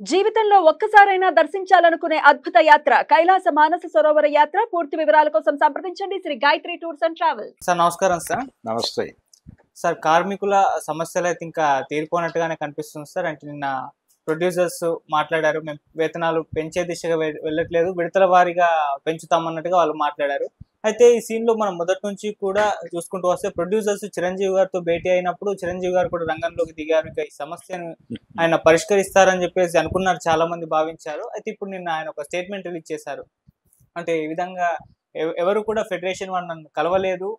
జీవితంలో ఒక్కసారైనా దర్శించాలనుకునే అద్భుత యాత్ర కైలాస మానస సరోవర యాత్ర. పూర్తి వివరాల కోసం సంప్రదించండి Shri Gayatri Tours and Travels. Sir నమస్కారం సార్. నమస్తే. సార్ కార్మికుల సమస్యలు అయితే ఇంకా తీరిపోయినట్టుగానే కనిపిస్తుంది సార్. అంటే నిన్న ప్రొడ్యూసర్స్ మాట్లాడారు, మేము వేతనాలు పెంచే దిశగా వెళ్ళట్లేదు, విడతల వారీగా పెంచుతామన్నట్టుగా వాళ్ళు మాట్లాడారు. అయితే ఈ సీన్ లో మనం మొదటి నుంచి కూడా చూసుకుంటూ వస్తే ప్రొడ్యూసర్స్ చిరంజీవి గారితో భేటీ అయినప్పుడు చిరంజీవి గారు కూడా రంగంలోకి దిగారు, ఇక ఈ సమస్యను ఆయన పరిష్కరిస్తారని చెప్పేసి అనుకున్నారు, చాలా మంది భావించారు. అయితే ఇప్పుడు నిన్న ఆయన ఒక స్టేట్మెంట్ రిలీజ్ చేశారు. అంటే ఈ విధంగా ఎవరు కూడా ఫెడరేషన్ వాళ్ళు నన్ను కలవలేదు,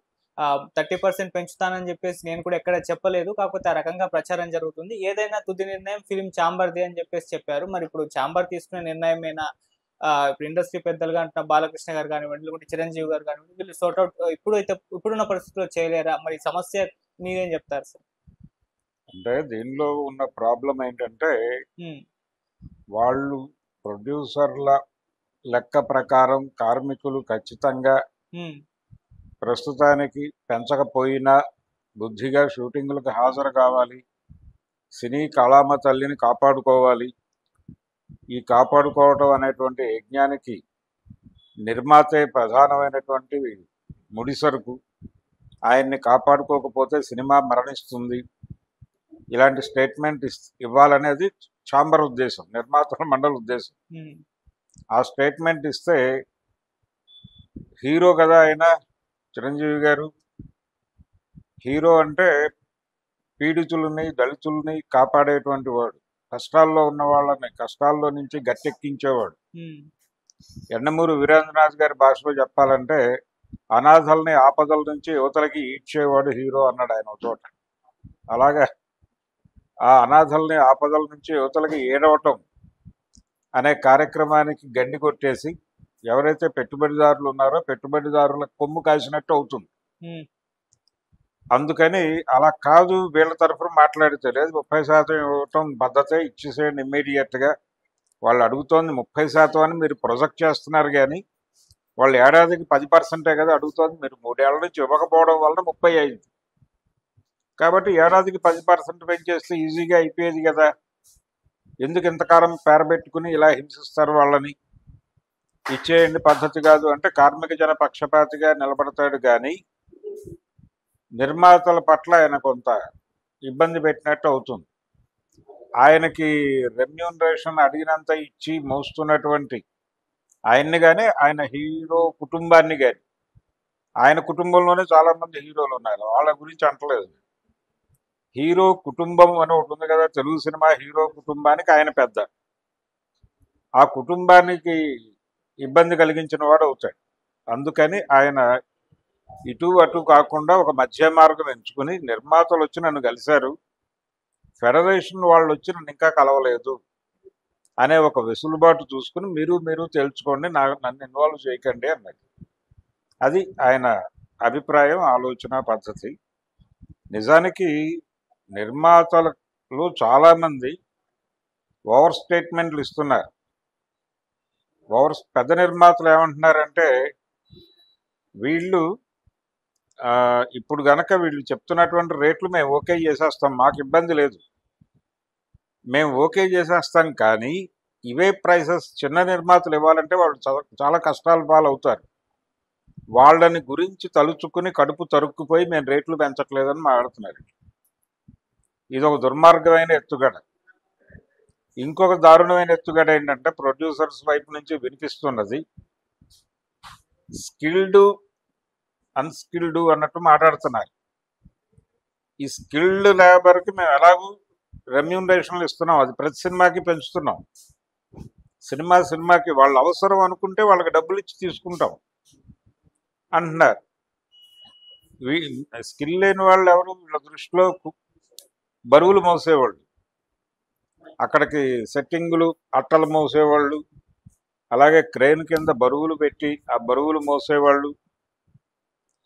30% పెంచుతానని చెప్పేసి నేను కూడా ఎక్కడ చెప్పలేదు, కాకపోతే ఆ రకంగా ప్రచారం జరుగుతుంది, ఏదైనా తుది నిర్ణయం ఫిలిం ఛాంబర్దే అని చెప్పేసి చెప్పారు. మరి ఇప్పుడు ఛాంబర్ తీసుకునే నిర్ణయమేనా? ఇప్పుడు ఇండస్ట్రీ పెద్దలుగా అంటున్న బాలకృష్ణ గారు కానివ్వండి, లేకుంటే చిరంజీవి గారు కానివ్వండి, వీళ్ళు సార్ట్ అవుట్ ఇప్పుడున్న పరిస్థితుల్లో చేయలేరా? మరి సమస్య మీరేం చెప్తారు సార్? అంటే దీనిలో ఉన్న ప్రాబ్లం ఏంటంటే వాళ్ళు ప్రొడ్యూసర్ల లెక్క ప్రకారం కార్మికులు ఖచ్చితంగా ప్రస్తుతానికి పెంచకపోయినా బుద్ధిగా షూటింగులకు హాజరు కావాలి, సినీ కళామ తల్లిని కాపాడుకోవాలి. ఈ కాపాడుకోవటం అనేటువంటి యజ్ఞానికి నిర్మాతే ప్రధానమైనటువంటి ముడిసరుకు. ఆయన్ని కాపాడుకోకపోతే సినిమా మరణిస్తుంది. ఇలాంటి స్టేట్మెంట్ ఇవ్వాలనేది ఛాంబర్ ఉద్దేశం, నిర్మాతల మండలి ఉద్దేశం. ఆ స్టేట్మెంట్ ఇస్తే హీరో కదా ఆయన చిరంజీవి గారు. హీరో అంటే పీడితులని దళితుల్ని కాపాడేటువంటి వాడు, కష్టాల్లో ఉన్న వాళ్ళని కష్టాల్లో నుంచి గట్టెక్కించేవాడు. ఎండమూరి వీరేంద్రనాథ్ గారి భాషలో చెప్పాలంటే అనాథల్ని ఆపదల నుంచి యువతలకి ఈడ్చేవాడు హీరో అన్నాడు ఆయన ఒక చోట. అలాగా ఆ అనాథల్ని ఆపదల నుంచి యువతలకి ఏడవటం అనే కార్యక్రమానికి గండి కొట్టేసి ఎవరైతే పెట్టుబడిదారులు ఉన్నారో పెట్టుబడిదారుల కొమ్ము కాసినట్టు అవుతుంది. అందుకని అలా కాదు, వీళ్ళ తరఫున మాట్లాడితే లేదు 30% ఇవ్వటం పద్ధతే, ఇచ్చేసేయండి ఇమ్మీడియట్గా. వాళ్ళు అడుగుతోంది 30% అని మీరు ప్రొజెక్ట్ చేస్తున్నారు, కానీ వాళ్ళు ఏడాదికి 10% కదా అడుగుతోంది. మీరు 3 ఏళ్ల నుంచి ఇవ్వకపోవడం వలన 30 అయింది. కాబట్టి ఏడాదికి 10% పెంచేస్తే ఈజీగా అయిపోయేది కదా. ఎందుకు ఇంతకాలం పేరబెట్టుకుని ఇలా హింసిస్తారు వాళ్ళని? ఇచ్చేయండి పద్ధతి కాదు అంటే కార్మిక జన పక్షపాతిగా నిలబడతాడు, కానీ నిర్మాతల పట్ల ఆయన కొంత ఇబ్బంది పెట్టినట్టు అవుతుంది. ఆయనకి రెమ్యూనరేషన్ అడిగినంత ఇచ్చి మోస్తున్నటువంటి ఆయన్ని కానీ ఆయన హీరో కుటుంబాన్ని కానీ, ఆయన కుటుంబంలోనే చాలామంది హీరోలు ఉన్నారు, వాళ్ళ గురించి అంటలేదు. హీరో కుటుంబం అని ఒకటి ఉంది కదా, తెలుగు సినిమా హీరో కుటుంబానికి ఆయన పెద్ద. ఆ కుటుంబానికి ఇబ్బంది కలిగించిన వాడు అవుతాడు. అందుకని ఆయన ఇటు అటు కాకుండా ఒక మధ్య మార్గం ఎంచుకుని, నిర్మాతలు వచ్చి నన్ను కలిశారు, ఫెడరేషన్ వాళ్ళు వచ్చి నన్ను ఇంకా కలవలేదు అనే ఒక వెసులుబాటు చూసుకుని మీరు తేల్చుకోండి, నన్ను ఇన్వాల్వ్ చేయకండి అన్నది. అది ఆయన అభిప్రాయం, ఆలోచన పద్ధతి. నిజానికి నిర్మాతలు చాలామంది ఓవర్ స్టేట్మెంట్లు ఇస్తున్నారు. పెద్ద నిర్మాతలు ఏమంటున్నారంటే, వీళ్ళు ఇప్పుడు గనక వీళ్ళు చెప్తున్నటువంటి రేట్లు మేము ఓకే చేసేస్తాం, మాకు ఇబ్బంది లేదు, మేము ఓకే చేసేస్తాం, కానీ ఇవే ప్రైసెస్ చిన్న నిర్మాతలు ఇవ్వాలంటే వాళ్ళు చాలా కష్టాల పాలవుతారు. వాళ్ళని గురించి తలుచుకుని కడుపు తరుక్కుపోయి మేము రేట్లు పెంచట్లేదని మాట్లాడుతున్నారు. ఇది ఒక దుర్మార్గమైన ఎత్తుగడ. ఇంకొక దారుణమైన ఎత్తుగడ ఏంటంటే, ప్రొడ్యూసర్స్ వైపు నుంచి వినిపిస్తున్నది స్కిల్డ్ అన్స్కిల్డ్ అన్నట్టు మాట్లాడుతున్నారు. ఈ స్కిల్డ్ లేబర్కి మేము ఎలాగూ రెమ్యూనరేషన్లు ఇస్తున్నాం, అది ప్రతి సినిమాకి పెంచుతున్నాం. సినిమాకి వాళ్ళ అవసరం అనుకుంటే వాళ్ళకి డబ్బులు ఇచ్చి తీసుకుంటాం అంటున్నారు. స్కిల్ లేని వాళ్ళు ఎవరు? వీళ్ళ దృష్టిలో బరువులు మోసేవాళ్ళు, అక్కడికి సెట్టింగులు అట్టలు మోసేవాళ్ళు, అలాగే క్రెయిన్ కింద బరువులు పెట్టి ఆ బరువులు మోసేవాళ్ళు.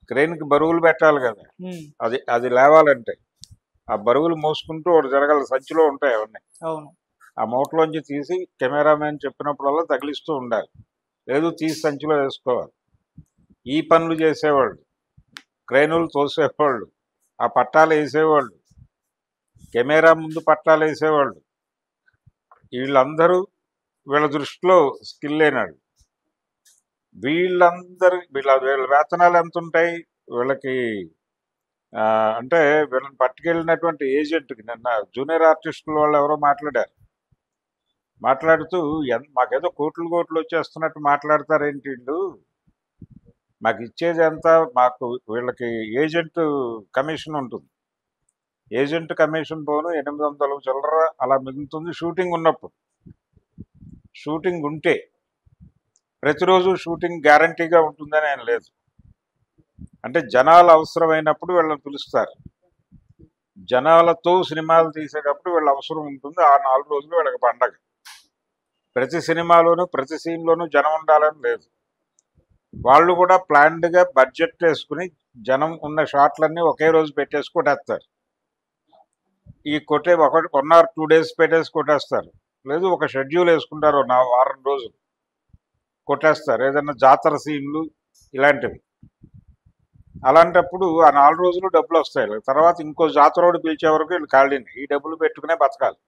క్రెయిన్కి బరువులు పెట్టాలి కదా, అది లేవాలంటే ఆ బరువులు మోసుకుంటూ ఒకటి జరగాలి. సంచిలో ఉంటాయి అవన్నీ, ఆ మూటలోంచి తీసి కెమెరామెన్ చెప్పినప్పుడల్లా తగిలిస్తూ ఉండాలి, లేదు తీసి సంచిలో వేసుకోవాలి. ఈ పనులు చేసేవాళ్ళు, క్రెయినులు తోసేవాళ్ళు, ఆ పట్టాలు వేసేవాళ్ళు, కెమెరా ముందు పట్టాలు వేసేవాళ్ళు, వీళ్ళందరూ వీళ్ళ దృష్టిలో స్కిల్ లేనాడు. వీళ్ళ వేతనాలు ఎంత ఉంటాయి వీళ్ళకి? అంటే వీళ్ళని పట్టుకెళ్ళినటువంటి ఏజెంట్కి నిన్న జూనియర్ ఆర్టిస్టుల వాళ్ళు ఎవరో మాట్లాడుతూ మాకేదో కోట్లు కోట్లు వచ్చేస్తున్నట్టు మాట్లాడతారేంటి వీళ్ళు, మాకు ఇచ్చేది ఎంత, మాకు వీళ్ళకి ఏజెంట్ కమిషన్ ఉంటుంది, ఏజెంట్ కమిషన్ పోను 800 చిల్లర అలా మిగులుతుంది షూటింగ్ ఉన్నప్పుడు. షూటింగ్ ఉంటే ప్రతిరోజు షూటింగ్ గ్యారంటీగా ఉంటుందని ఏం లేదు. అంటే జనాలు అవసరమైనప్పుడు వీళ్ళని పిలుస్తారు, జనాలతో సినిమాలు తీసేటప్పుడు వీళ్ళ అవసరం ఉంటుంది. ఆ 4 రోజులు వీళ్ళకి పండగ. ప్రతి సినిమాలోనూ ప్రతి సీన్లోనూ జనం ఉండాలని లేదు. వాళ్ళు కూడా ప్లాన్డ్గా బడ్జెట్ వేసుకుని జనం ఉన్న షాట్లన్నీ ఒకే రోజు పెట్టేసి కొట్టేస్తారు. ఈ కొట్టే 1 or 2 days పెట్టేసి కొట్టేస్తారు. లేదు ఒక షెడ్యూల్ వేసుకుంటారు, వారం రోజులు కొట్టేస్తారు, ఏదైనా జాతర సీన్లు ఇలాంటివి. అలాంటప్పుడు ఆ 4 రోజులు డబ్బులు వస్తాయి. తర్వాత ఇంకో జాతరోడు పిలిచే వరకు వీళ్ళు ఖాళీని ఈ డబ్బులు పెట్టుకునే బతకాలి.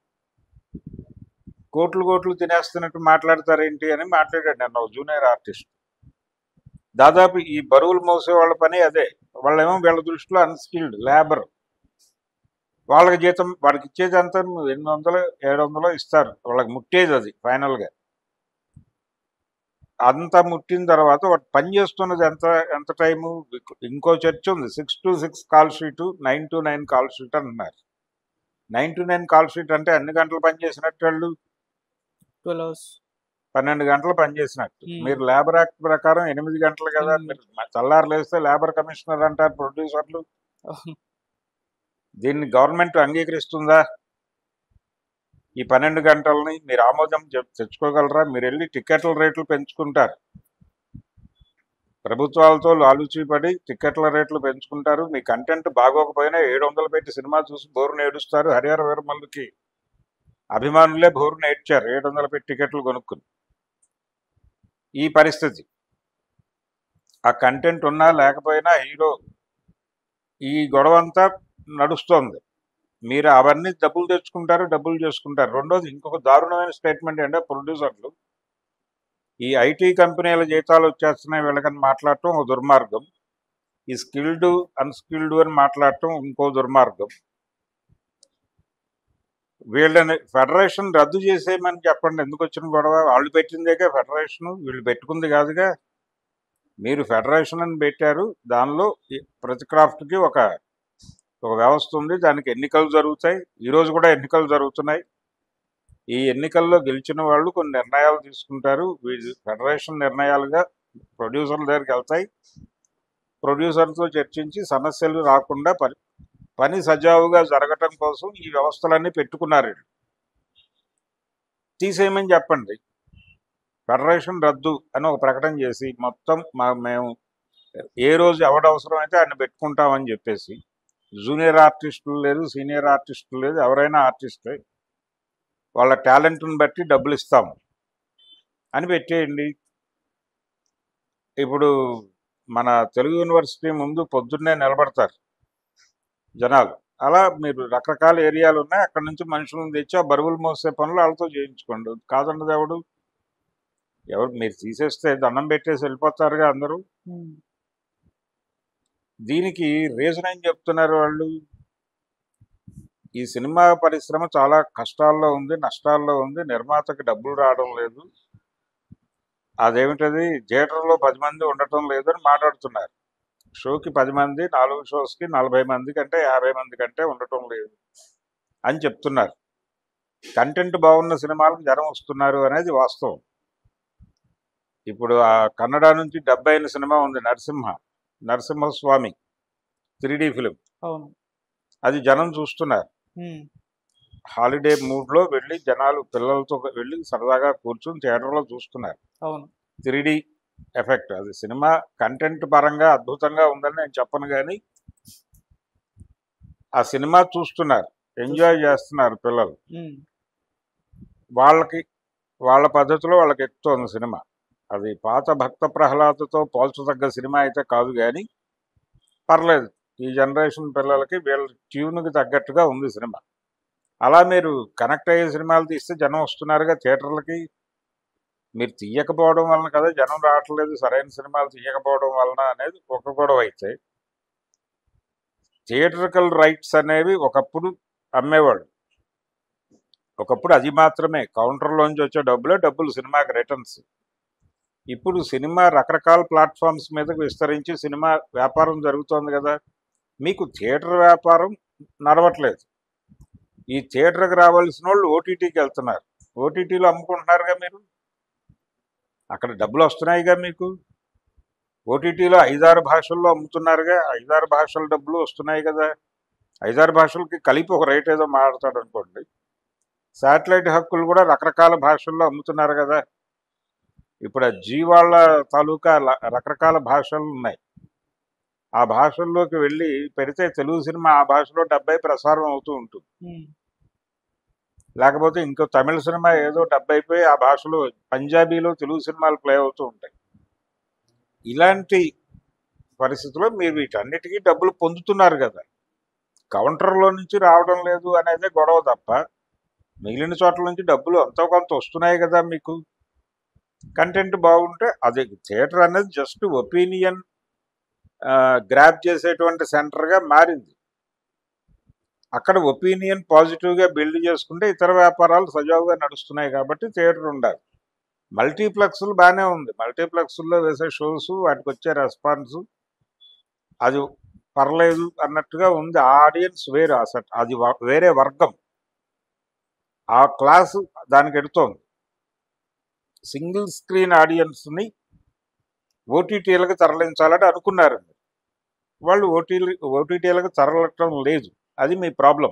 కోట్లు కోట్లు తినేస్తున్నట్టు మాట్లాడతారేంటి అని మాట్లాడాడు నేను జూనియర్ ఆర్టిస్ట్. దాదాపు ఈ బరువులు మోసే వాళ్ళ పని అదే. వాళ్ళేమో వీళ్ళ దృష్టిలో అన్స్కిల్డ్ లేబర్. వాళ్ళకి జీతం వాడికి ఇచ్చేది అంతా 800 700 ఇస్తారు, వాళ్ళకి ముట్టేది అది ఫైనల్గా. అంతా ముట్టిన తర్వాత వాడు పని చేస్తున్నది ఎంత టైము. ఇంకో చర్చ ఉంది, 6 to 6 call sheet, 9 to 9 call sheet అంటున్నారు. 9 to 9 కాల్ షీట్ అంటే అన్ని గంటలు పని చేసినట్టు వాళ్ళు 12 hours 12 గంటలు పనిచేసినట్టు. మీరు లేబర్ యాక్ట్ ప్రకారం 8 గంటలు కదా. మీరు తెల్లారు లేస్తే లేబర్ కమిషనర్ అంటారు ప్రొడ్యూసర్లు. దీన్ని గవర్నమెంట్ అంగీకరిస్తుందా? ఈ 12 గంటలని మీరు ఆమోదం తెచ్చుకోగలరా? మీరు వెళ్ళి టికెట్ల రేట్లు పెంచుకుంటారు, ప్రభుత్వాలతో లాలుచీపడి టికెట్ల రేట్లు పెంచుకుంటారు. మీ కంటెంట్ బాగోకపోయినా 700 పెట్టి సినిమా చూసి బోరును ఏడుస్తారు. హరిహర వీరమల్లుకి అభిమానులే బోరును ఏడ్చారు 700 పెట్టి టికెట్లు కొనుక్కుని. ఈ పరిస్థితి. ఆ కంటెంట్ ఉన్నా లేకపోయినా హీరో ఈ గొడవ అంతా నడుస్తోంది. మీరు అవన్నీ డబ్బులు తెచ్చుకుంటారు, డబ్బులు చేసుకుంటారు. రెండోది ఇంకొక దారుణమైన స్టేట్మెంట్ అంటే ప్రొడ్యూసర్లు ఈ ఐటీ కంపెనీల జీతాలు వచ్చేస్తున్నాయి వీళ్ళకని మాట్లాడటం ఒక దుర్మార్గం. ఈ స్కిల్డ్ అన్స్కిల్డ్ అని మాట్లాడటం ఇంకో దుర్మార్గం. వీళ్ళని ఫెడరేషన్ రద్దు చేసేయమని చెప్పండి. ఎందుకు వచ్చిన గొడవ? వాళ్ళు పెట్టిందేగా ఫెడరేషన్, వీళ్ళు పెట్టుకుంది కాదుగా. మీరు ఫెడరేషన్ అని పెట్టారు, దానిలో ప్రతి క్రాఫ్ట్కి ఒక వ్యవస్థ ఉంది, దానికి ఎన్నికలు జరుగుతాయి. ఈరోజు కూడా ఎన్నికలు జరుగుతున్నాయి. ఈ ఎన్నికల్లో గెలిచిన వాళ్ళు కొన్ని నిర్ణయాలు తీసుకుంటారు. ఫెడరేషన్ నిర్ణయాలుగా ప్రొడ్యూసర్ల దగ్గరికి వెళ్తాయి. ప్రొడ్యూసర్తో చర్చించి సమస్యలు రాకుండా పని సజావుగా జరగటం కోసం ఈ వ్యవస్థలన్నీ పెట్టుకున్నారు. తీసేయమని చెప్పండి, ఫెడరేషన్ రద్దు అని ఒక ప్రకటన చేసి మొత్తం మేము ఏ రోజు ఎవడవసరం అయితే ఆయన పెట్టుకుంటామని చెప్పేసి, జూనియర్ ఆర్టిస్టులు లేదు, సీనియర్ ఆర్టిస్టులు లేదు, ఎవరైనా ఆర్టిస్టే, వాళ్ళ టాలెంట్ని బట్టి డబ్బులు ఇస్తాము అని పెట్టేయండి. ఇప్పుడు మన తెలుగు యూనివర్సిటీ ముందు పొద్దున్నే నిలబడతారు జనాలు. అలా మీరు రకరకాల ఏరియాలు ఉన్నాయి, అక్కడ నుంచి మనుషులను తెచ్చి ఆ బరువులు మోసే పనులు వాళ్ళతో చేయించుకోండి. కాదన్నది ఎవరు మీరు తీసేస్తే దండం పెట్టేసి వెళ్ళిపోతారుగా అందరూ. దీనికి రీజన్ ఏం చెప్తున్నారు వాళ్ళు? ఈ సినిమా పరిశ్రమ చాలా కష్టాల్లో ఉంది, నష్టాల్లో ఉంది, నిర్మాతకి డబ్బులు రావడం లేదు, అదేమిటది థియేటర్లో 10 మంది ఉండటం లేదు అని మాట్లాడుతున్నారు. షోకి 10 మంది, 4 షోస్కి 40 మంది కంటే 50 మంది కంటే ఉండటం లేదు అని చెప్తున్నారు. కంటెంట్ బాగున్న సినిమాలకు జనం వస్తున్నారు అనేది వాస్తవం. ఇప్పుడు ఆ కన్నడ నుంచి డబ్ అయిన సినిమా ఉంది నరసింహస్వామి 3D ఫిలిం. అది జనం చూస్తున్నారు. హాలిడే మూడ్లో వెళ్ళి జనాలు పిల్లలతో వెళ్ళి సరదాగా కూర్చుని థియేటర్లో చూస్తున్నారు. 3D effect. అది సినిమా కంటెంట్ పరంగా అద్భుతంగా ఉందని నేను చెప్పను, కానీ ఆ సినిమా చూస్తున్నారు, ఎంజాయ్ చేస్తున్నారు పిల్లలు. వాళ్ళ పద్ధతిలో వాళ్ళకి ఎక్కుతోంది సినిమా. అది పాత భక్త ప్రహ్లాదతో పోల్చదగ్గ సినిమా అయితే కాదు, కానీ పర్లేదు. ఈ జనరేషన్ పిల్లలకి వీళ్ళ ట్యూన్కి తగ్గట్టుగా ఉంది సినిమా. అలా మీరు కనెక్ట్ అయ్యే సినిమాలు తీస్తే జనం వస్తున్నారుగా థియేటర్లకి. మీరు తీయకపోవడం వలన కదా జనం రావట్లేదు, సరైన సినిమాలు తీయకపోవడం వలన అనేది ఒక గొడవ అయితే, థియేటర్కల్ రైట్స్ అనేవి ఒకప్పుడు అమ్మేవాళ్ళు. ఒకప్పుడు అది మాత్రమే, కౌంటర్లోంచి వచ్చే డబ్బులు సినిమాకి రిటర్న్స్. ఇప్పుడు సినిమా రకరకాల ప్లాట్ఫామ్స్ మీదకి విస్తరించి సినిమా వ్యాపారం జరుగుతోంది కదా. మీకు థియేటర్ వ్యాపారం నడవట్లేదు. ఈ థియేటర్కి రావాల్సిన వాళ్ళు ఓటీటీకి వెళ్తున్నారు, ఓటీటీలో అమ్ముకుంటున్నారుగా మీరు. అక్కడ డబ్బులు వస్తున్నాయిగా మీకు. ఓటీటీలో 5-6 భాషల్లో అమ్ముతున్నారుగా, 5-6 భాషల డబ్బులు వస్తున్నాయి కదా. 5-6 భాషలకి కలిపి ఒక రేట్ ఏదో మాట్లాడతాడు అనుకోండి. శాటిలైట్ హక్కులు కూడా రకరకాల భాషల్లో అమ్ముతున్నారు కదా. ఇప్పుడు ఆ జీవాళ్ళ తాలూకా రకరకాల భాషలు ఉన్నాయి. ఆ భాషల్లోకి వెళ్ళి పెడితే తెలుగు సినిమా ఆ భాషలో 70 ప్రసారం అవుతూ ఉంటుంది. లేకపోతే ఇంకో తమిళ సినిమా ఏదో 70 అయిపోయి ఆ భాషలో పంజాబీలో తెలుగు సినిమాలు ప్లే అవుతూ ఉంటాయి. ఇలాంటి పరిస్థితుల్లో మీరు వీటన్నిటికీ డబ్బులు పొందుతున్నారు కదా. కౌంటర్లో నుంచి రావడం లేదు అనేదే గొడవ తప్ప మిగిలిన చోట్ల నుంచి డబ్బులు ఎంతో కొంత వస్తున్నాయి కదా మీకు. కంటెంట్ బాగుంటే అది థియేటర్ అనేది జస్ట్ ఒపీనియన్ గ్రాప్ చేసేటువంటి సెంటర్గా మారింది. అక్కడ ఒపీనియన్ పాజిటివ్గా బిల్డ్ చేసుకుంటే ఇతర వ్యాపారాలు సజావుగా నడుస్తున్నాయి కాబట్టి థియేటర్ ఉండాలి. మల్టీప్లెక్స్లు బాగానే ఉంది, మల్టీప్లెక్స్లో వేసే షోస్ వాటికి వచ్చే రెస్పాన్స్ అది పర్లేదు అన్నట్టుగా ఉంది. ఆ ఆడియన్స్ వేరే, అసలు అది వేరే వర్గం, ఆ క్లాసు దానికి ఎడుతోంది. సింగిల్ స్క్రీన్ ఆడియన్స్ని ఓటీటీలకు తరలించాలని అనుకున్నారు, వాళ్ళు ఓటీటీలకు తరలటం లేదు. అది మీ ప్రాబ్లం.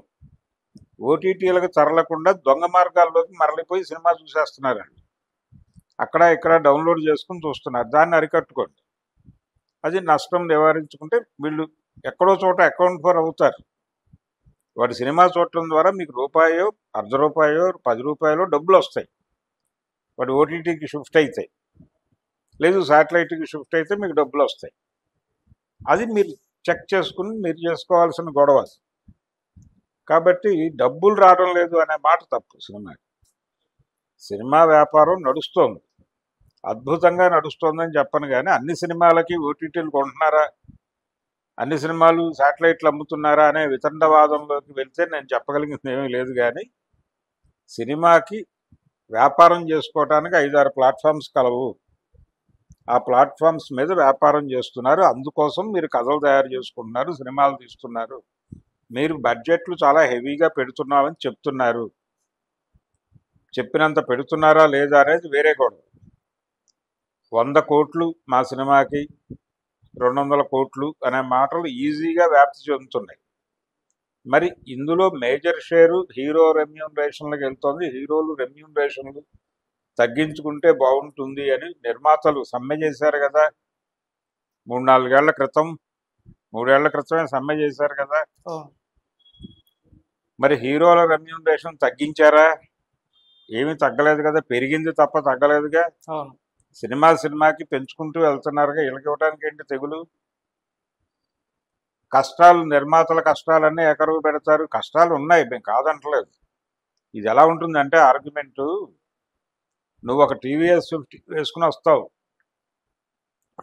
ఓటీటీలకు తరలకుండా దొంగ మార్గాల్లోకి మరలిపోయి సినిమా చూసేస్తున్నారండి. అక్కడ ఇక్కడ డౌన్లోడ్ చేసుకుని చూస్తున్నారు. దాన్ని అరికట్టుకోండి. అది నష్టం నివారించుకుంటే వీళ్ళు ఎక్కడో చోట అకౌంట్ ఫర్ అవుతారు. వాడి సినిమా చూడటం ద్వారా మీకు రూపాయో, ₹1 ₹10 డబ్బులు వస్తాయి. వాడు ఓటీటీకి షిఫ్ట్ అయితే, లేదు శాటిలైట్కి షిఫ్ట్ అయితే మీకు డబ్బులు వస్తాయి. అది మీరు చెక్ చేసుకుని మీరు చేసుకోవాల్సిన గొడవ. కాబట్టి డబ్బులు రావడం లేదు అనే మాట తప్పు. సినిమా వ్యాపారం నడుస్తోంది, అద్భుతంగా నడుస్తోందని చెప్పను. కానీ అన్ని సినిమాలకి ఓటీటీలు కొంటున్నారా, అన్ని సినిమాలు శాటిలైట్లు అమ్ముతున్నారా అనే వితండవాదంలోకి వెళ్తే నేను చెప్పగలిగింది ఏమీ లేదు. కానీ సినిమాకి వ్యాపారం చేసుకోవడానికి 5-6 ప్లాట్ఫామ్స్ కలవు. ఆ ప్లాట్ఫామ్స్ మీద వ్యాపారం చేస్తున్నారు. అందుకోసం మీరు కథలు తయారు చేసుకుంటున్నారు, సినిమాలు తీస్తున్నారు. మీరు బడ్జెట్లు చాలా హెవీగా పెడుతున్నామని చెప్తున్నారు. చెప్పినంత పెడుతున్నారా లేదా అనేది వేరే గొడవ. 100 కోట్లు మా సినిమాకి, 200 కోట్లు అనే మాటలు ఈజీగా వ్యాప్తి చెందుతున్నాయి. మరి ఇందులో మేజర్ షేరు హీరో రెమ్యూనరేషన్లకు వెళ్తుంది. హీరోలు రెమ్యూనరేషన్లు తగ్గించుకుంటే బాగుంటుంది అని నిర్మాతలు సమ్మె చేశారు కదా. 3-4 ఏళ్ల క్రితం, 3 ఏళ్ల క్రితమే సమ్మె చేశారు కదా. మరి హీరోల రెమ్యూనరేషన్ తగ్గించారా? ఏమీ తగ్గలేదు కదా, పెరిగింది తప్ప తగ్గలేదుగా. సినిమాకి పెంచుకుంటూ వెళ్తున్నారుగా. వీళ్ళకి ఇవ్వడానికి ఏంటి తెగులు? కష్టాలు, నిర్మాతల కష్టాలన్నీ ఎకరువు పెడతారు. కష్టాలు ఉన్నాయి, మేము కాదంటలేదు. ఇది ఎలా ఉంటుందంటే ఆర్గ్యుమెంటు, నువ్వు ఒక TVS 50 వేసుకుని వస్తావు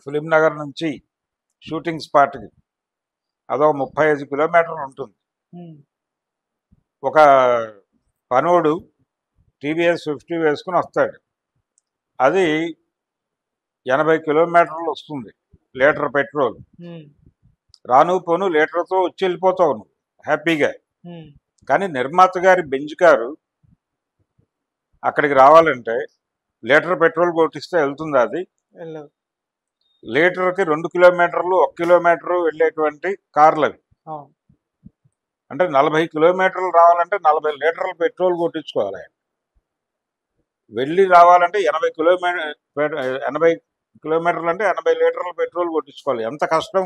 ఫిలిం నగర్ నుంచి షూటింగ్ స్పాట్కి, అదొక 35 కిలోమీటర్లు ఉంటుంది. ఒక పనోడు TVS 50 వేసుకుని వస్తాడు, అది 80 కిలోమీటర్లు వస్తుంది, లీటర్ పెట్రోల్. రాను పోను లీటర్తో వచ్చి వెళ్ళిపోతావు నువ్వు హ్యాపీగా. కానీ నిర్మాత గారి బెంజ్ కారు అక్కడికి రావాలంటే లీటర్ పెట్రోల్ కొట్టిస్తే వెళ్తుంది. అది లీటర్కి 2 కిలోమీటర్లు, 1 కిలోమీటరు వెళ్ళేటువంటి కార్లు అవి. అంటే 40 కిలోమీటర్లు రావాలంటే 40 లీటర్ల పెట్రోల్ కొట్టించుకోవాలి. వెళ్ళి రావాలంటే 80 కిలోమీటర్లు అంటే 80 లీటర్ల పెట్రోల్ కొట్టించుకోవాలి. ఎంత కష్టం!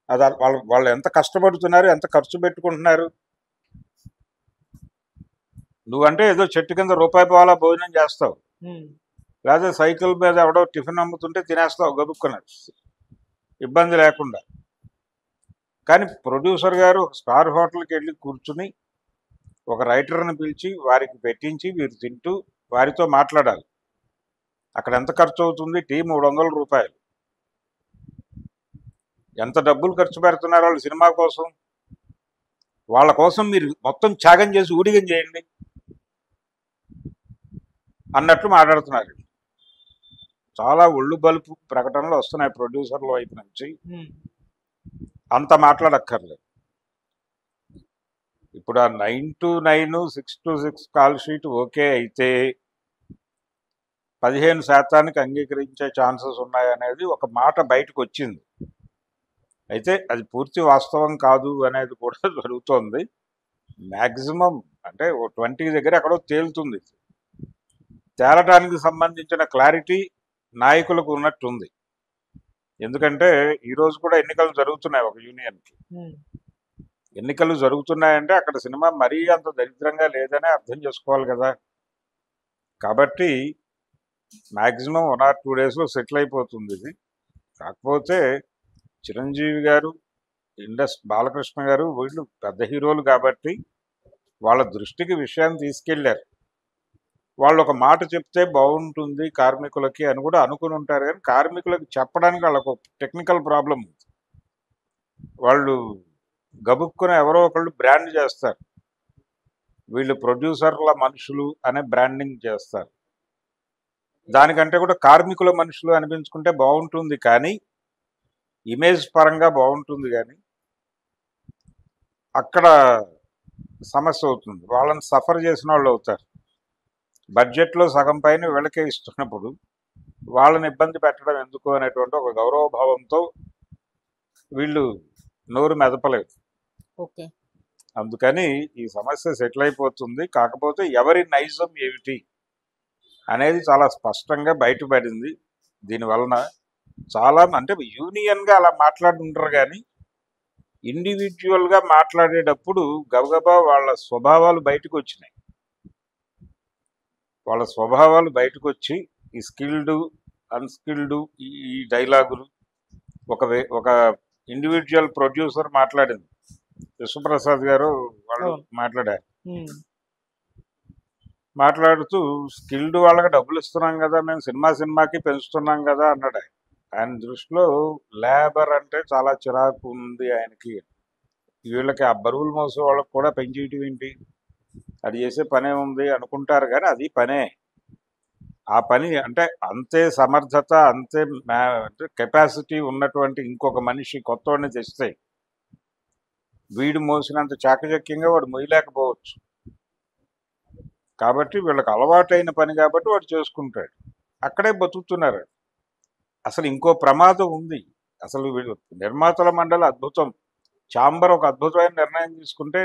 అది వాళ్ళు ఎంత కష్టపడుతున్నారు, ఎంత ఖర్చు పెట్టుకుంటున్నారు. నువ్వంటే ఏదో చెట్టు కింద రూపాయి పావలా భోజనం చేస్తావు, లేదా సైకిల్ మీద ఎవడో టిఫిన్ అమ్ముతుంటే తినేస్తావు గబుక్కున్నారు, ఇబ్బంది లేకుండా. కానీ ప్రొడ్యూసర్ గారు స్టార్ హోటల్కి వెళ్ళి కూర్చుని ఒక రైటర్ని పిలిచి వారికి పెట్టించి వీరు తింటూ వారితో మాట్లాడాలి. అక్కడ ఎంత ఖర్చు అవుతుంది? టీ 300 రూపాయలు. ఎంత డబ్బులు ఖర్చు పెడుతున్నారు వాళ్ళు సినిమా కోసం? వాళ్ళ కోసం మీరు మొత్తం త్యాగం చేసి ఊడిగం చేయండి అన్నట్లు మాట్లాడుతున్నారు. చాలా ఒళ్ళు బలుపు ప్రకటనలు వస్తున్నాయి ప్రొడ్యూసర్ల వైపు నుంచి. అంత మాట్లాడక్కర్లేదు. ఇప్పుడు ఆ 9 to 9, 6 to 6 call sheet okay అయితే 15% అంగీకరించే ఛాన్సెస్ ఉన్నాయనేది ఒక మాట బయటకు వచ్చింది. అయితే అది పూర్తి వాస్తవం కాదు అనేది కూడా జరుగుతోంది. మ్యాక్సిమం అంటే 20 దగ్గర ఎక్కడో తేలుతుంది. తేలటానికి సంబంధించిన క్లారిటీ నాయకులకు ఉన్నట్టుంది. ఎందుకంటే ఈరోజు కూడా ఎన్నికలు జరుగుతున్నాయి ఒక యూనియన్కి. ఎన్నికలు జరుగుతున్నాయంటే అక్కడ సినిమా మరీ అంత దరిద్రంగా లేదనే అర్థం చేసుకోవాలి కదా. కాబట్టి మ్యాక్సిమం 1 or 2 daysలో సెటిల్ అయిపోతుంది ఇది. కాకపోతే చిరంజీవి గారు, బాలకృష్ణ గారు వీళ్ళు పెద్ద హీరోలు కాబట్టి వాళ్ళ దృష్టికి విషయాన్ని తీసుకెళ్లారు. వాళ్ళు ఒక మాట చెప్తే బాగుంటుంది కార్మికులకి అని కూడా అనుకుని ఉంటారు. కానీ కార్మికులకు చెప్పడానికి వాళ్ళకు టెక్నికల్ ప్రాబ్లం ఉంది. వాళ్ళు గబుక్కున ఎవరో ఒకళ్ళు బ్రాండ్ చేస్తారు. వీళ్ళు ప్రొడ్యూసర్ల మనుషులు అనే బ్రాండింగ్ చేస్తారు. దానికంటే కూడా కార్మికుల మనుషులు అనిపించుకుంటే బాగుంటుంది, కానీ ఇమేజ్ పరంగా బాగుంటుంది. కానీ అక్కడ సమస్య అవుతుంది. వాళ్ళని సఫర్ చేసిన వాళ్ళు అవుతారు. బడ్జెట్లో సగం పైన వీళ్ళకే ఇస్తున్నప్పుడు వాళ్ళని ఇబ్బంది పెట్టడం ఎందుకు అనేటువంటి ఒక గౌరవభావంతో వీళ్ళు నోరు మెదపలేదు. ఓకే, అందుకని ఈ సమస్య సెటిల్ అయిపోతుంది. కాకపోతే ఎవరి నైజం ఏమిటి అనేది చాలా స్పష్టంగా బయటపడింది. దీనివలన చాలా అంటే యూనియన్గా అలా మాట్లాడుతుంటారు, కానీ ఇండివిజువల్గా మాట్లాడేటప్పుడు గబగబా వాళ్ళ స్వభావాలు బయటకు వచ్చినాయి. వాళ్ళ స్వభావాలు బయటకు వచ్చి ఈ స్కిల్డ్ అన్స్కిల్డ్ ఈ డైలాగులు ఒక ఇండివిజువల్ ప్రొడ్యూసర్ మాట్లాడింది. విశ్వప్రసాద్ గారు వాళ్ళు మాట్లాడారు. మాట్లాడుతూ స్కిల్డ్ వాళ్ళకి డబ్బులు ఇస్తున్నాం కదా, మేము సినిమాకి పెంచుతున్నాం కదా అన్నాడు. ఆయన దృష్టిలో లేబర్ అంటే చాలా చిరాకు ఉంది ఆయనకి. వీళ్ళకి ఆ బరువులు మోసే వాళ్ళకి కూడా పెంచేయటం ఏంటి, అది చేసే పనే ఉంది అనుకుంటారు. కానీ అది పనే. ఆ పని అంటే అంతే సమర్థత, అంతే కెపాసిటీ ఉన్నటువంటి ఇంకొక మనిషి కొత్తవాడిని తెస్తే వీడు మోసినంత చాకచక్యంగా వాడు మొయ్యలేకపోవచ్చు. కాబట్టి వీళ్ళకి అలవాటైన పని కాబట్టి వాడు చేసుకుంటాడు, అక్కడే బతుకుతున్నారు. అసలు ఇంకో ప్రమాదం ఉంది. అసలు వీళ్ళు నిర్మాతల మండలి అద్భుతం, ఛాంబర్ ఒక అద్భుతమైన నిర్ణయం తీసుకుంటే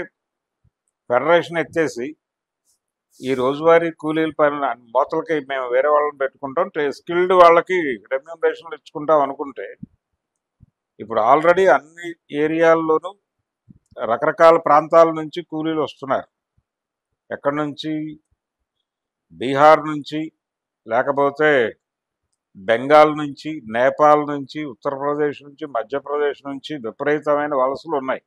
ఫెడరేషన్ ఎత్తేసి ఈ రోజువారీ కూలీల పనులు మోతలకి మేము వేరే వాళ్ళని పెట్టుకుంటాం, స్కిల్డ్ వాళ్ళకి రెమ్యూనరేషన్లు ఇచ్చుకుంటాం అనుకుంటే ఇప్పుడు ఆల్రెడీ అన్ని ఏరియాల్లోనూ రకరకాల ప్రాంతాల నుంచి కూలీలు వస్తున్నారు. ఎక్కడి నుంచి? బీహార్ నుంచి, లేకపోతే బెంగాల్ నుంచి, నేపాల్ నుంచి, ఉత్తరప్రదేశ్ నుంచి, మధ్యప్రదేశ్ నుంచి విపరీతమైన వలసలు ఉన్నాయి.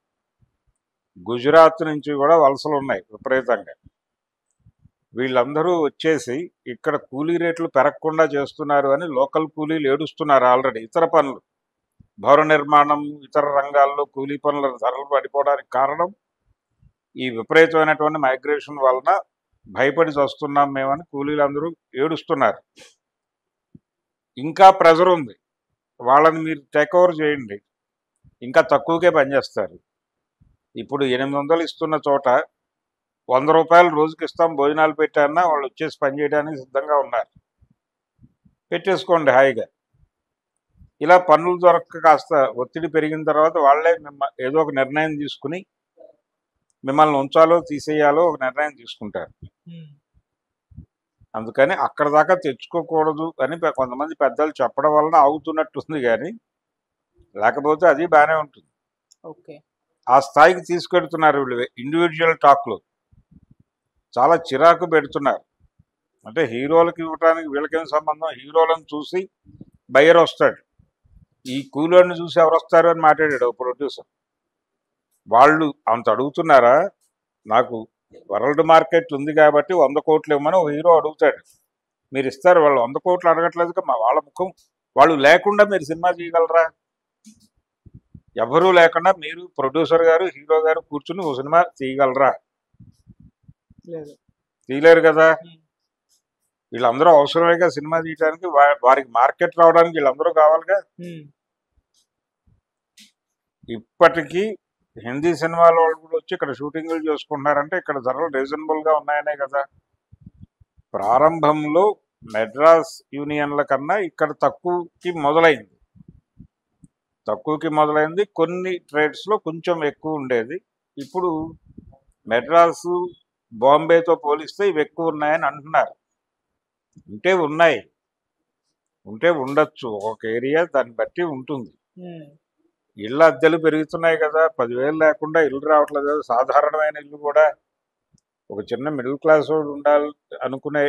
గుజరాత్ నుంచి కూడా వలసలు ఉన్నాయి విపరీతంగా. వీళ్ళందరూ వచ్చేసి ఇక్కడ కూలీ రేట్లు పెరగకుండా చేస్తున్నారు అని లోకల్ కూలీలు ఏడుస్తున్నారు. ఆల్రెడీ ఇతర పనులు, భవన నిర్మాణం, ఇతర రంగాల్లో కూలీ పనుల ధరలు పడిపోవడానికి కారణం ఈ విపరీతమైనటువంటి మైగ్రేషన్ వలన భయపడి వస్తున్నాం మేమని కూలీలందరూ ఏడుస్తున్నారు. ఇంకా ప్రెజర్ ఉంది, వాళ్ళని మీరు టేక్ ఓవర్ చేయండి, ఇంకా తక్కువకే పనిచేస్తారు. ఇప్పుడు 800 ఇస్తున్న చోట 100 రూపాయలు రోజుకి ఇస్తాం భోజనాలు పెట్టారన్నా వాళ్ళు వచ్చేసి పనిచేయడానికి సిద్ధంగా ఉన్నారు. పెట్టేసుకోండి హాయిగా. ఇలా పనులు దొరక్క కాస్త ఒత్తిడి పెరిగిన తర్వాత వాళ్ళే ఏదో ఒక నిర్ణయం తీసుకుని మిమ్మల్ని ఉంచాలో తీసేయాలో ఒక నిర్ణయం తీసుకుంటారు. అందుకని అక్కడ దాకా తెచ్చుకోకూడదు అని కొంతమంది పెద్దలు చెప్పడం వలన ఆగుతున్నట్టుంది, కానీ లేకపోతే అది బాగానే ఉంటుంది. ఓకే, ఆ స్థాయికి తీసుకెడుతున్నారు వీళ్ళు. ఇండివిజువల్ టాక్లో చాలా చిరాకు పెడుతున్నారు. అంటే హీరోలకు ఇవ్వడానికి వీళ్ళకేం సంబంధం? హీరోలను చూసి బయ్యర్ వస్తాడు, ఈ కూలోని చూసి ఎవరు వస్తారు అని మాట్లాడాడు ప్రొడ్యూసర్. వాళ్ళు అంత అడుగుతున్నారా? నాకు వరల్డ్ మార్కెట్ ఉంది కాబట్టి 100 కోట్లు ఇవ్వమని ఒక హీరో అడుగుతాడు, మీరు ఇస్తారు. వాళ్ళు 100 కోట్లు అడగట్లేదుగా, వాళ్ళ ముఖం వాళ్ళు లేకుండా మీరు సినిమా చేయగలరా? ఎవరూ లేకుండా మీరు ప్రొడ్యూసర్ గారు హీరో గారు కూర్చుని ఓ సినిమా తీయగలరా? తీయలేరు కదా. వీళ్ళందరూ అవసరమేగా సినిమా తీయడానికి, వారికి మార్కెట్ రావడానికి వీళ్ళందరూ కావాలిగా. ఇప్పటికీ హిందీ సినిమాల వాళ్ళు కూడా వచ్చి ఇక్కడ షూటింగ్లు చేసుకుంటున్నారంటే ఇక్కడ ధరలు రీజనబుల్గా ఉన్నాయనే కదా. ప్రారంభంలో మెడ్రాస్ యూనియన్ల కన్నా ఇక్కడ తక్కువకి మొదలైంది. కొన్ని ట్రేడ్స్లో కొంచెం ఎక్కువ ఉండేది. ఇప్పుడు మెడ్రాసు బాంబేతో పోలిస్తే ఇవి ఎక్కువ ఉన్నాయని అంటున్నారు. ఉంటే ఉండొచ్చు, ఒక ఏరియా దాన్ని బట్టి ఉంటుంది. ఇళ్ళ అద్దెలు పెరుగుతున్నాయి కదా, 10,000 లేకుండా ఇల్లు రావట్లేదు కదా. సాధారణమైన ఇల్లు కూడా ఒక చిన్న మిడిల్ క్లాస్ వాడు ఉండాలి అనుకునే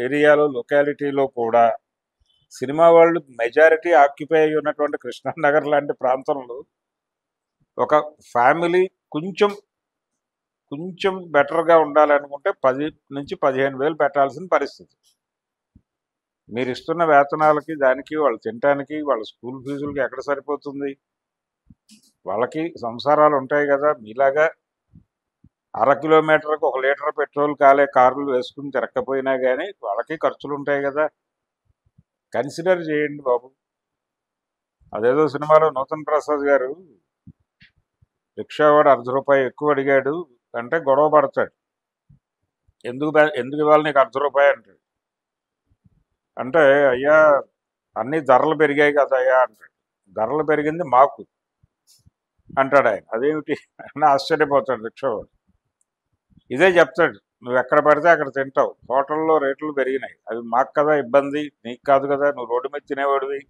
ఏరియాలో లొకాలిటీలో కూడా సినిమా వాళ్ళు మెజారిటీ ఆక్యుపై అయి ఉన్నటువంటి కృష్ణానగర్ లాంటి ప్రాంతంలో ఒక ఫ్యామిలీ కొంచెం బెటర్గా ఉండాలనుకుంటే 10 నుంచి 15,000 పెట్టాల్సిన పరిస్థితి. మీరు ఇస్తున్న వేతనాలకి దానికి వాళ్ళు తినడానికి వాళ్ళ స్కూల్ ఫీజులకి ఎక్కడ సరిపోతుంది? వాళ్ళకి సంసారాలు ఉంటాయి కదా. మీలాగా 1/2 కిలోమీటర్కి 1 లీటర్ పెట్రోల్ కాలే కార్లు వేసుకుని తిరగకపోయినా కానీ వాళ్ళకి ఖర్చులు ఉంటాయి కదా. కన్సిడర్ చేయండి బాబు. అదేదో సినిమాలో నూతన్ ప్రసాద్ గారు రిక్షావాడు ₹1/2 ఎక్కువ అడిగాడు అంటే గొడవ పడతాడు. ఎందుకు ఇవ్వాలి నీకు ₹1/2 అంటాడు. అంటే అయ్యా అన్ని ధరలు పెరిగాయి కదా అయ్యా అంటాడు. ధరలు పెరిగింది మాకు అంటాడు ఆయన. అదేమిటి అని ఆశ్చర్యపోతాడు రిక్షావాడు. ఇదే చెప్తాడు, నువ్వు ఎక్కడ పడితే అక్కడ తింటావు, హోటల్లో రేట్లు పెరిగినాయి, అవి మాకు కదా ఇబ్బంది, నీకు కాదు కదా, నువ్వు రోడ్డు మీద తినేవాడివి,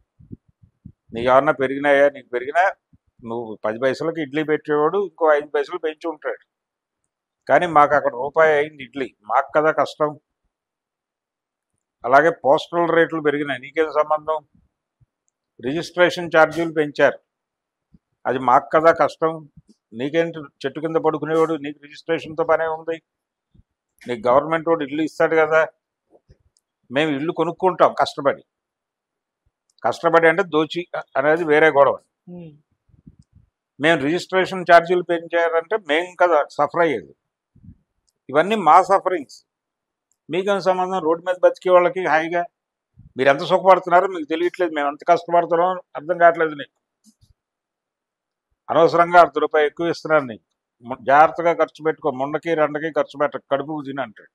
నీకు ఏమన్నా పెరిగినాయా? నీకు పెరిగినా నువ్వు 10 పైసలకి ఇడ్లీ పెట్టేవాడు ఇంకో 5 పైసలు పెంచి ఉంటాడు, కానీ మాకు అక్కడ ₹1 అయింది ఇడ్లీ, మాకు కదా కష్టం. అలాగే పోస్టల్ రేట్లు పెరిగినాయి, నీకేం సంబంధం? రిజిస్ట్రేషన్ ఛార్జీలు పెంచారు, అది మాకు కదా కష్టం. నీకేంటి చెట్టు కింద పడుకునేవాడు, నీకు రిజిస్ట్రేషన్తో పనే ఉంది, నీకు గవర్నమెంట్ వాడు ఇల్లు ఇస్తాడు కదా. మేము ఇల్లు కొనుక్కుంటాం కష్టపడి అంటే దోచి అనేది వేరే గొడవ. మేము రిజిస్ట్రేషన్ ఛార్జీలు పెంచారంటే మేము కదా సఫర్ అయ్యేది. ఇవన్నీ మా సఫరింగ్స్, మీకేం సంబంధం? రోడ్డు మీద బతికే వాళ్ళకి హాయిగా మీరు ఎంత సుఖపడుతున్నారో మీకు తెలియట్లేదు, మేము ఎంత కష్టపడుతున్నామో అర్థం కావట్లేదు నీకు. అనవసరంగా ₹1/2 ఎక్కువ ఇస్తున్నాను నీకు, జాగ్రత్తగా ఖర్చు పెట్టుకో, ముండకి రెండకి ఖర్చు పెట్ట, కడుపుకు తిని అంటాడు.